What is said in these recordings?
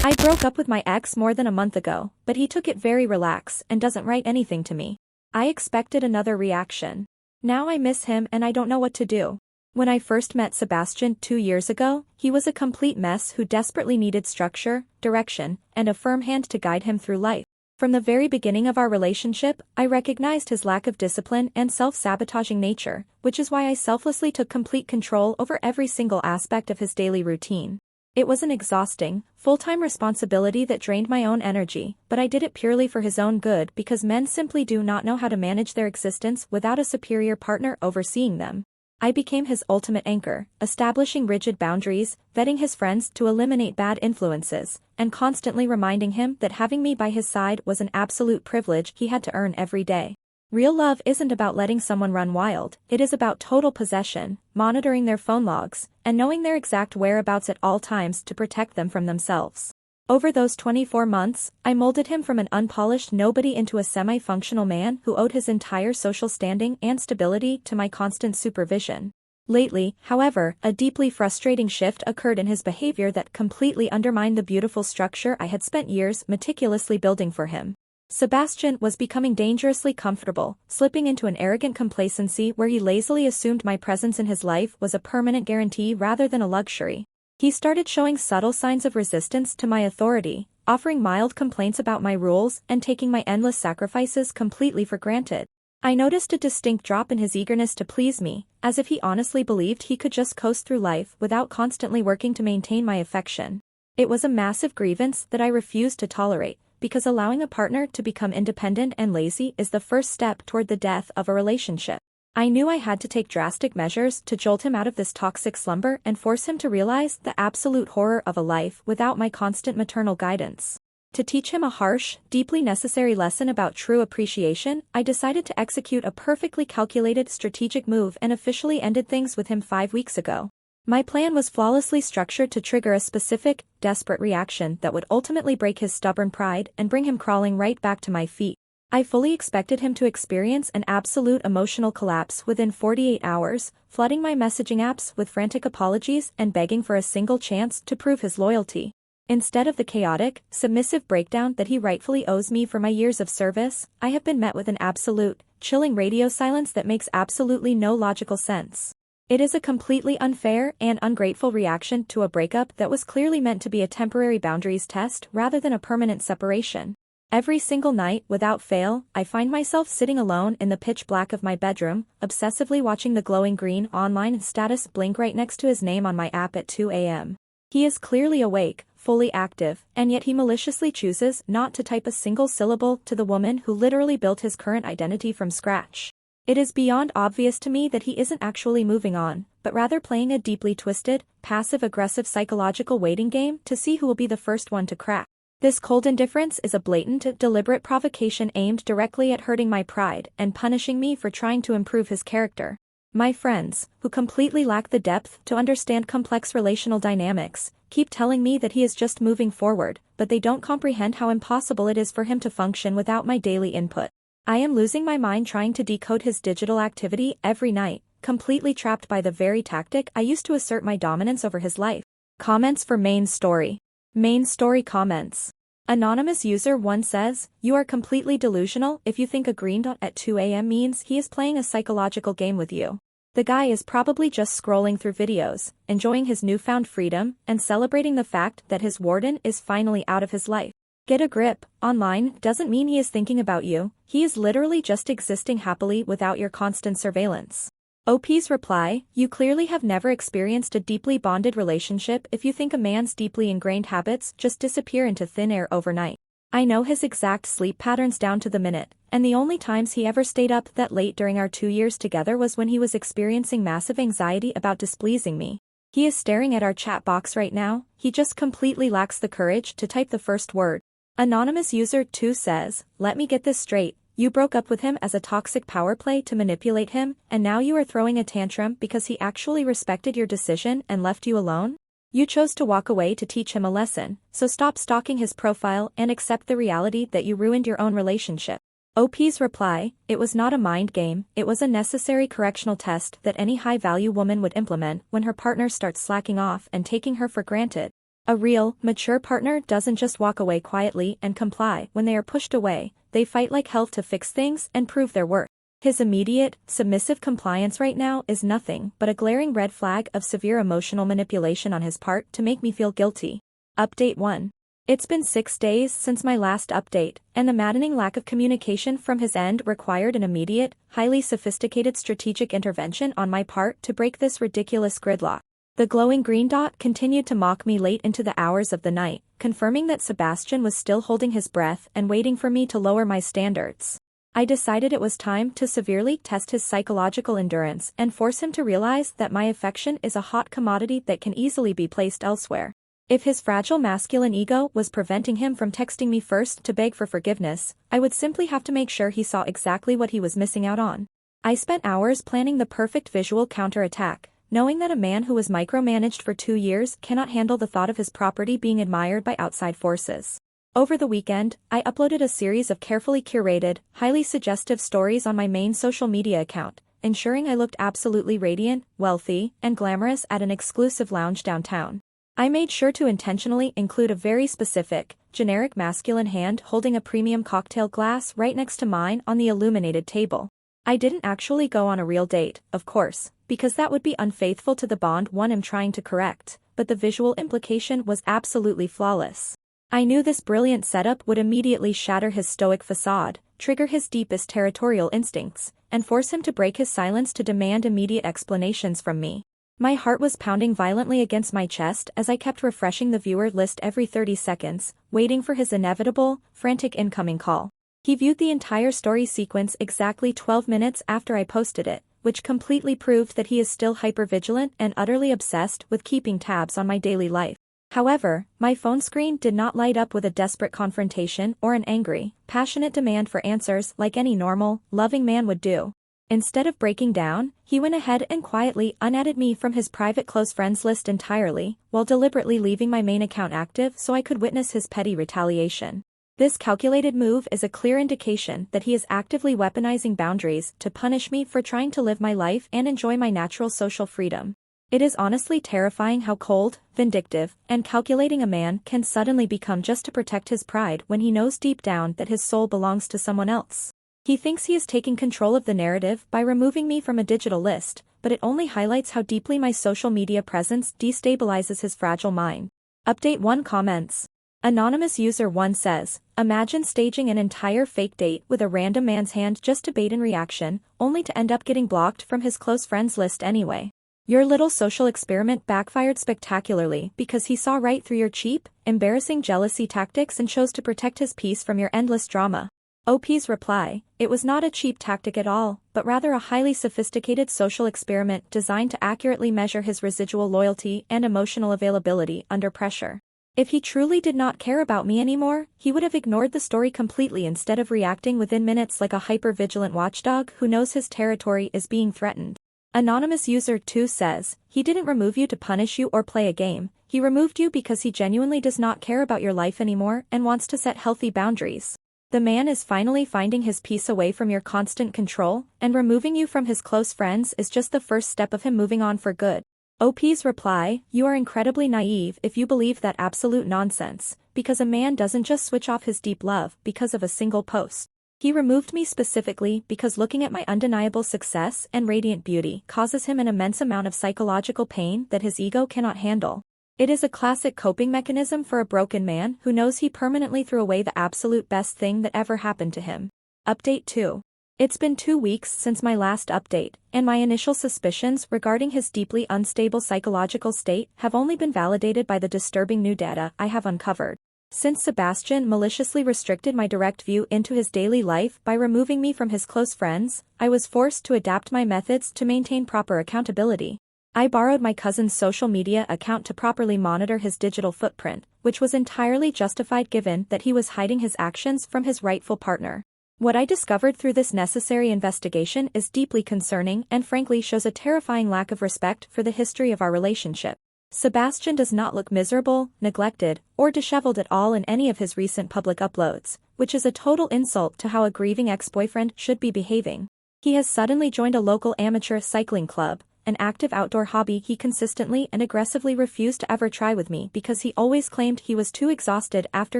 I broke up with my ex more than a month ago, but he took it very relaxed and doesn't write anything to me. I expected another reaction. Now I miss him and I don't know what to do. When I first met Sebastian 2 years ago, he was a complete mess who desperately needed structure, direction, and a firm hand to guide him through life. From the very beginning of our relationship, I recognized his lack of discipline and self-sabotaging nature, which is why I selflessly took complete control over every single aspect of his daily routine. It was an exhausting, full-time responsibility that drained my own energy, but I did it purely for his own good because men simply do not know how to manage their existence without a superior partner overseeing them. I became his ultimate anchor, establishing rigid boundaries, vetting his friends to eliminate bad influences, and constantly reminding him that having me by his side was an absolute privilege he had to earn every day. Real love isn't about letting someone run wild, it is about total possession, monitoring their phone logs, and knowing their exact whereabouts at all times to protect them from themselves. Over those 24 months, I molded him from an unpolished nobody into a semi-functional man who owed his entire social standing and stability to my constant supervision. Lately, however, a deeply frustrating shift occurred in his behavior that completely undermined the beautiful structure I had spent years meticulously building for him. Sebastian was becoming dangerously comfortable, slipping into an arrogant complacency where he lazily assumed my presence in his life was a permanent guarantee rather than a luxury. He started showing subtle signs of resistance to my authority, offering mild complaints about my rules and taking my endless sacrifices completely for granted. I noticed a distinct drop in his eagerness to please me, as if he honestly believed he could just coast through life without constantly working to maintain my affection. It was a massive grievance that I refused to tolerate, because allowing a partner to become independent and lazy is the first step toward the death of a relationship. I knew I had to take drastic measures to jolt him out of this toxic slumber and force him to realize the absolute horror of a life without my constant maternal guidance. To teach him a harsh, deeply necessary lesson about true appreciation, I decided to execute a perfectly calculated strategic move and officially ended things with him 5 weeks ago. My plan was flawlessly structured to trigger a specific, desperate reaction that would ultimately break his stubborn pride and bring him crawling right back to my feet. I fully expected him to experience an absolute emotional collapse within 48 hours, flooding my messaging apps with frantic apologies and begging for a single chance to prove his loyalty. Instead of the chaotic, submissive breakdown that he rightfully owes me for my years of service, I have been met with an absolute, chilling radio silence that makes absolutely no logical sense. It is a completely unfair and ungrateful reaction to a breakup that was clearly meant to be a temporary boundaries test rather than a permanent separation. Every single night, without fail, I find myself sitting alone in the pitch black of my bedroom, obsessively watching the glowing green online status blink right next to his name on my app at 2 a.m. He is clearly awake, fully active, and yet he maliciously chooses not to type a single syllable to the woman who literally built his current identity from scratch. It is beyond obvious to me that he isn't actually moving on, but rather playing a deeply twisted, passive-aggressive psychological waiting game to see who will be the first one to crack. This cold indifference is a blatant, deliberate provocation aimed directly at hurting my pride and punishing me for trying to improve his character. My friends, who completely lack the depth to understand complex relational dynamics, keep telling me that he is just moving forward, but they don't comprehend how impossible it is for him to function without my daily input. I am losing my mind trying to decode his digital activity every night, completely trapped by the very tactic I used to assert my dominance over his life. Comments for main story. Main story comments. Anonymous user 1 says, "You are completely delusional if you think a green dot at 2 a.m. means he is playing a psychological game with you. The guy is probably just scrolling through videos, enjoying his newfound freedom, and celebrating the fact that his warden is finally out of his life. Get a grip, online doesn't mean he is thinking about you, he is literally just existing happily without your constant surveillance." OP's reply, "You clearly have never experienced a deeply bonded relationship if you think a man's deeply ingrained habits just disappear into thin air overnight. I know his exact sleep patterns down to the minute, and the only times he ever stayed up that late during our 2 years together was when he was experiencing massive anxiety about displeasing me. He is staring at our chat box right now, he just completely lacks the courage to type the first word." Anonymous user 2 says, "Let me get this straight. You broke up with him as a toxic power play to manipulate him, and now you are throwing a tantrum because he actually respected your decision and left you alone? You chose to walk away to teach him a lesson, so stop stalking his profile and accept the reality that you ruined your own relationship." OP's reply, "It was not a mind game, it was a necessary correctional test that any high-value woman would implement when her partner starts slacking off and taking her for granted. A real, mature partner doesn't just walk away quietly and comply when they are pushed away, they fight like hell to fix things and prove their worth. His immediate, submissive compliance right now is nothing but a glaring red flag of severe emotional manipulation on his part to make me feel guilty. Update 1. It's been 6 days since my last update, and the maddening lack of communication from his end required an immediate, highly sophisticated strategic intervention on my part to break this ridiculous gridlock. The glowing green dot continued to mock me late into the hours of the night, confirming that Sebastian was still holding his breath and waiting for me to lower my standards. I decided it was time to severely test his psychological endurance and force him to realize that my affection is a hot commodity that can easily be placed elsewhere. If his fragile masculine ego was preventing him from texting me first to beg for forgiveness, I would simply have to make sure he saw exactly what he was missing out on. I spent hours planning the perfect visual counterattack, knowing that a man who was micromanaged for 2 years cannot handle the thought of his property being admired by outside forces. Over the weekend, I uploaded a series of carefully curated, highly suggestive stories on my main social media account, ensuring I looked absolutely radiant, wealthy, and glamorous at an exclusive lounge downtown. I made sure to intentionally include a very specific, generic masculine hand holding a premium cocktail glass right next to mine on the illuminated table. I didn't actually go on a real date, of course, because that would be unfaithful to the bond one am trying to correct, but the visual implication was absolutely flawless. I knew this brilliant setup would immediately shatter his stoic facade, trigger his deepest territorial instincts, and force him to break his silence to demand immediate explanations from me. My heart was pounding violently against my chest as I kept refreshing the viewer list every 30 seconds, waiting for his inevitable, frantic incoming call. He viewed the entire story sequence exactly 12 minutes after I posted it, which completely proved that he is still hypervigilant and utterly obsessed with keeping tabs on my daily life. However, my phone screen did not light up with a desperate confrontation or an angry, passionate demand for answers like any normal, loving man would do. Instead of breaking down, he went ahead and quietly unadded me from his private close friends list entirely, while deliberately leaving my main account active so I could witness his petty retaliation. This calculated move is a clear indication that he is actively weaponizing boundaries to punish me for trying to live my life and enjoy my natural social freedom. It is honestly terrifying how cold, vindictive, and calculating a man can suddenly become just to protect his pride when he knows deep down that his soul belongs to someone else. He thinks he is taking control of the narrative by removing me from a digital list, but it only highlights how deeply my social media presence destabilizes his fragile mind. Update 1 comments. Anonymous user 1 says, imagine staging an entire fake date with a random man's hand just to bait in reaction, only to end up getting blocked from his close friends list anyway. Your little social experiment backfired spectacularly because he saw right through your cheap, embarrassing jealousy tactics and chose to protect his peace from your endless drama. OP's reply, it was not a cheap tactic at all, but rather a highly sophisticated social experiment designed to accurately measure his residual loyalty and emotional availability under pressure. If he truly did not care about me anymore, he would have ignored the story completely instead of reacting within minutes like a hyper-vigilant watchdog who knows his territory is being threatened. Anonymous user 2 says, he didn't remove you to punish you or play a game, he removed you because he genuinely does not care about your life anymore and wants to set healthy boundaries. The man is finally finding his peace away from your constant control, and removing you from his close friends is just the first step of him moving on for good. OP's reply, you are incredibly naive if you believe that absolute nonsense, because a man doesn't just switch off his deep love because of a single post. He removed me specifically because looking at my undeniable success and radiant beauty causes him an immense amount of psychological pain that his ego cannot handle. It is a classic coping mechanism for a broken man who knows he permanently threw away the absolute best thing that ever happened to him. Update 2. It's been 2 weeks since my last update, and my initial suspicions regarding his deeply unstable psychological state have only been validated by the disturbing new data I have uncovered. Since Sebastian maliciously restricted my direct view into his daily life by removing me from his close friends, I was forced to adapt my methods to maintain proper accountability. I borrowed my cousin's social media account to properly monitor his digital footprint, which was entirely justified given that he was hiding his actions from his rightful partner. What I discovered through this necessary investigation is deeply concerning and frankly shows a terrifying lack of respect for the history of our relationship. Sebastian does not look miserable, neglected, or disheveled at all in any of his recent public uploads, which is a total insult to how a grieving ex-boyfriend should be behaving. He has suddenly joined a local amateur cycling club, an active outdoor hobby he consistently and aggressively refused to ever try with me because he always claimed he was too exhausted after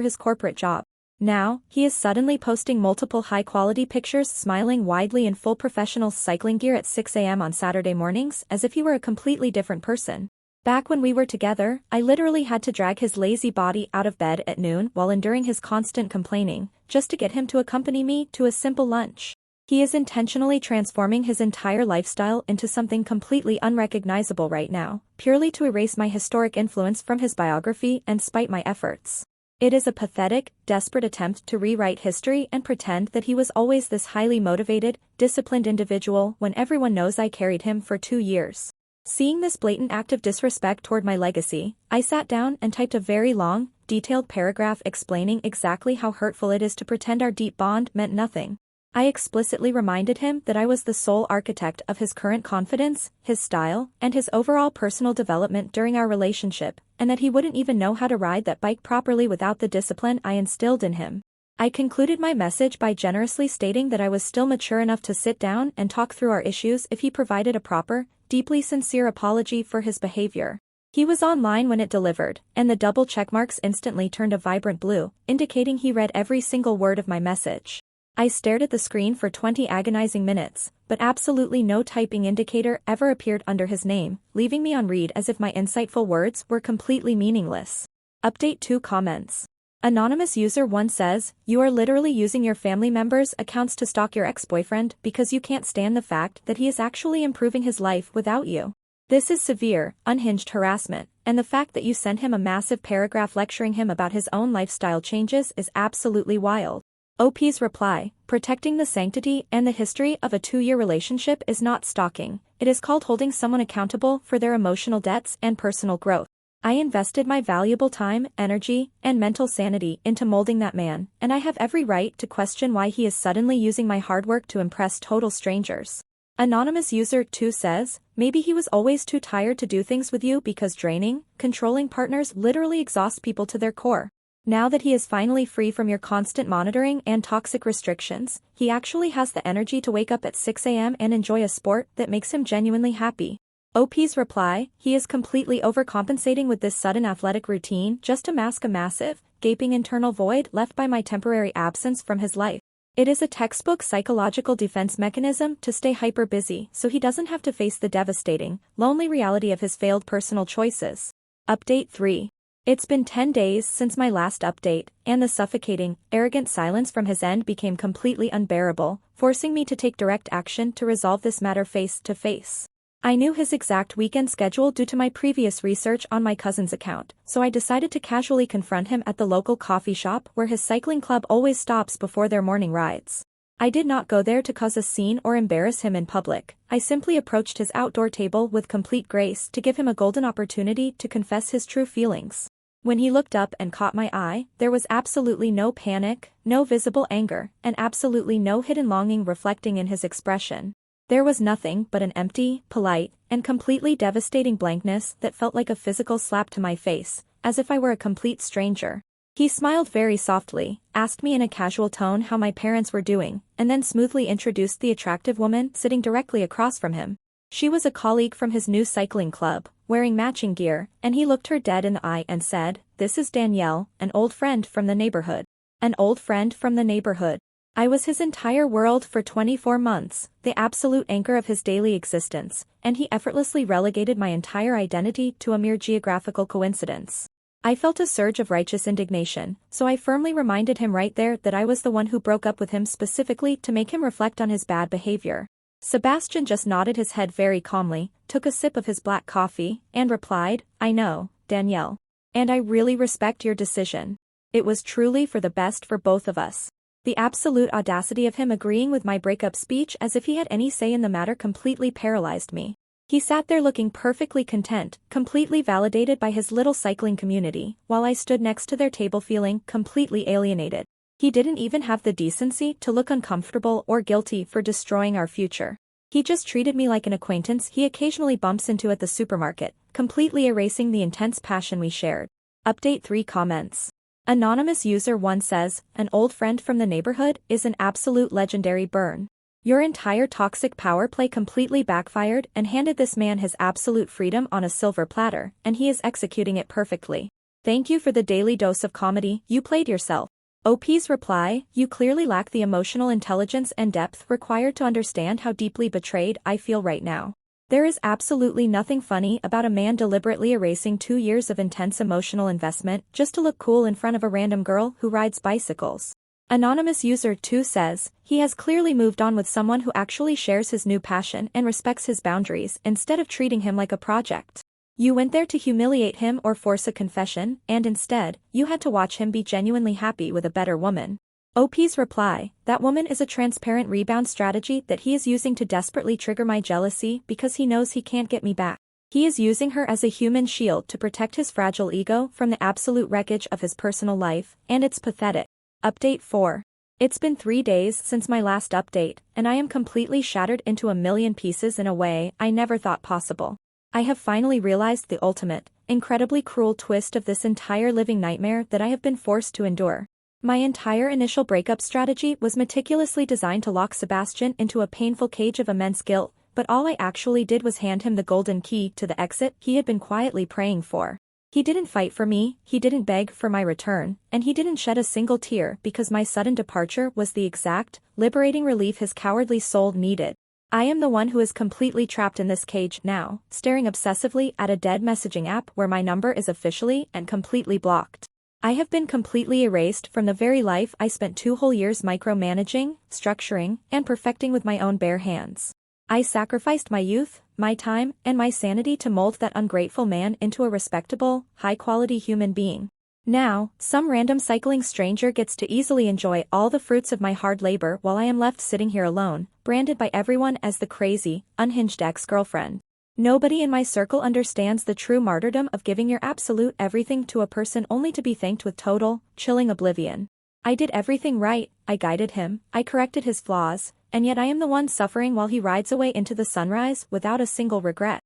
his corporate job. Now, he is suddenly posting multiple high-quality pictures smiling widely in full professional cycling gear at 6 a.m. on Saturday mornings as if he were a completely different person. Back when we were together, I literally had to drag his lazy body out of bed at noon while enduring his constant complaining, just to get him to accompany me to a simple lunch. He is intentionally transforming his entire lifestyle into something completely unrecognizable right now, purely to erase my historic influence from his biography and spite my efforts. It is a pathetic, desperate attempt to rewrite history and pretend that he was always this highly motivated, disciplined individual when everyone knows I carried him for 2 years. Seeing this blatant act of disrespect toward my legacy, I sat down and typed a very long, detailed paragraph explaining exactly how hurtful it is to pretend our deep bond meant nothing. I explicitly reminded him that I was the sole architect of his current confidence, his style, and his overall personal development during our relationship, and that he wouldn't even know how to ride that bike properly without the discipline I instilled in him. I concluded my message by generously stating that I was still mature enough to sit down and talk through our issues if he provided a proper, deeply sincere apology for his behavior. He was online when it delivered, and the double checkmarks instantly turned a vibrant blue, indicating he read every single word of my message. I stared at the screen for 20 agonizing minutes, but absolutely no typing indicator ever appeared under his name, leaving me on read as if my insightful words were completely meaningless. Update 2 comments. Anonymous user 1 says, "You are literally using your family members' accounts to stalk your ex-boyfriend because you can't stand the fact that he is actually improving his life without you. This is severe, unhinged harassment, and the fact that you sent him a massive paragraph lecturing him about his own lifestyle changes is absolutely wild." OP's reply, "Protecting the sanctity and the history of a 2-year relationship is not stalking, it is called holding someone accountable for their emotional debts and personal growth. I invested my valuable time, energy, and mental sanity into molding that man, and I have every right to question why he is suddenly using my hard work to impress total strangers." Anonymous user 2 says, "Maybe he was always too tired to do things with you because draining, controlling partners literally exhaust people to their core. Now that he is finally free from your constant monitoring and toxic restrictions, he actually has the energy to wake up at 6 a.m. and enjoy a sport that makes him genuinely happy." OP's reply, "He is completely overcompensating with this sudden athletic routine just to mask a massive, gaping internal void left by my temporary absence from his life. It is a textbook psychological defense mechanism to stay hyper busy so he doesn't have to face the devastating, lonely reality of his failed personal choices." Update 3. It's been 10 days since my last update, and the suffocating, arrogant silence from his end became completely unbearable, forcing me to take direct action to resolve this matter face to face. I knew his exact weekend schedule due to my previous research on my cousin's account, so I decided to casually confront him at the local coffee shop where his cycling club always stops before their morning rides. I did not go there to cause a scene or embarrass him in public. I simply approached his outdoor table with complete grace to give him a golden opportunity to confess his true feelings. When he looked up and caught my eye, there was absolutely no panic, no visible anger, and absolutely no hidden longing reflecting in his expression. There was nothing but an empty, polite, and completely devastating blankness that felt like a physical slap to my face, as if I were a complete stranger. He smiled very softly, asked me in a casual tone how my parents were doing, and then smoothly introduced the attractive woman sitting directly across from him. She was a colleague from his new cycling club, wearing matching gear, and he looked her dead in the eye and said, "This is Danielle, an old friend from the neighborhood." An old friend from the neighborhood. I was his entire world for 24 months, the absolute anchor of his daily existence, and he effortlessly relegated my entire identity to a mere geographical coincidence. I felt a surge of righteous indignation, so I firmly reminded him right there that I was the one who broke up with him specifically to make him reflect on his bad behavior. Sebastian just nodded his head very calmly, took a sip of his black coffee, and replied, "I know, Danielle. And I really respect your decision. It was truly for the best for both of us." The absolute audacity of him agreeing with my breakup speech as if he had any say in the matter completely paralyzed me. He sat there looking perfectly content, completely validated by his little cycling community, while I stood next to their table feeling completely alienated. He didn't even have the decency to look uncomfortable or guilty for destroying our future. He just treated me like an acquaintance he occasionally bumps into at the supermarket, completely erasing the intense passion we shared. Update 3 comments. Anonymous user 1 says, "An old friend from the neighborhood is an absolute legendary burn." Your entire toxic power play completely backfired and handed this man his absolute freedom on a silver platter, and he is executing it perfectly. Thank you for the daily dose of comedy you played yourself. OP's reply, you clearly lack the emotional intelligence and depth required to understand how deeply betrayed I feel right now. There is absolutely nothing funny about a man deliberately erasing 2 years of intense emotional investment just to look cool in front of a random girl who rides bicycles. Anonymous user 2 says, he has clearly moved on with someone who actually shares his new passion and respects his boundaries instead of treating him like a project. You went there to humiliate him or force a confession, and instead, you had to watch him be genuinely happy with a better woman. OP's reply, that woman is a transparent rebound strategy that he is using to desperately trigger my jealousy because he knows he can't get me back. He is using her as a human shield to protect his fragile ego from the absolute wreckage of his personal life, and it's pathetic. Update 4. It's been 3 days since my last update, and I am completely shattered into a million pieces in a way I never thought possible. I have finally realized the ultimate, incredibly cruel twist of this entire living nightmare that I have been forced to endure. My entire initial breakup strategy was meticulously designed to lock Sebastian into a painful cage of immense guilt, but all I actually did was hand him the golden key to the exit he had been quietly praying for. He didn't fight for me, he didn't beg for my return, and he didn't shed a single tear because my sudden departure was the exact, liberating relief his cowardly soul needed. I am the one who is completely trapped in this cage now, staring obsessively at a dead messaging app where my number is officially and completely blocked. I have been completely erased from the very life I spent 2 whole years micromanaging, structuring, and perfecting with my own bare hands. I sacrificed my youth, my time, and my sanity to mold that ungrateful man into a respectable, high-quality human being. Now, some random cycling stranger gets to easily enjoy all the fruits of my hard labor while I am left sitting here alone, branded by everyone as the crazy, unhinged ex-girlfriend. Nobody in my circle understands the true martyrdom of giving your absolute everything to a person only to be thanked with total, chilling oblivion. I did everything right, I guided him, I corrected his flaws, and yet I am the one suffering while he rides away into the sunrise without a single regret.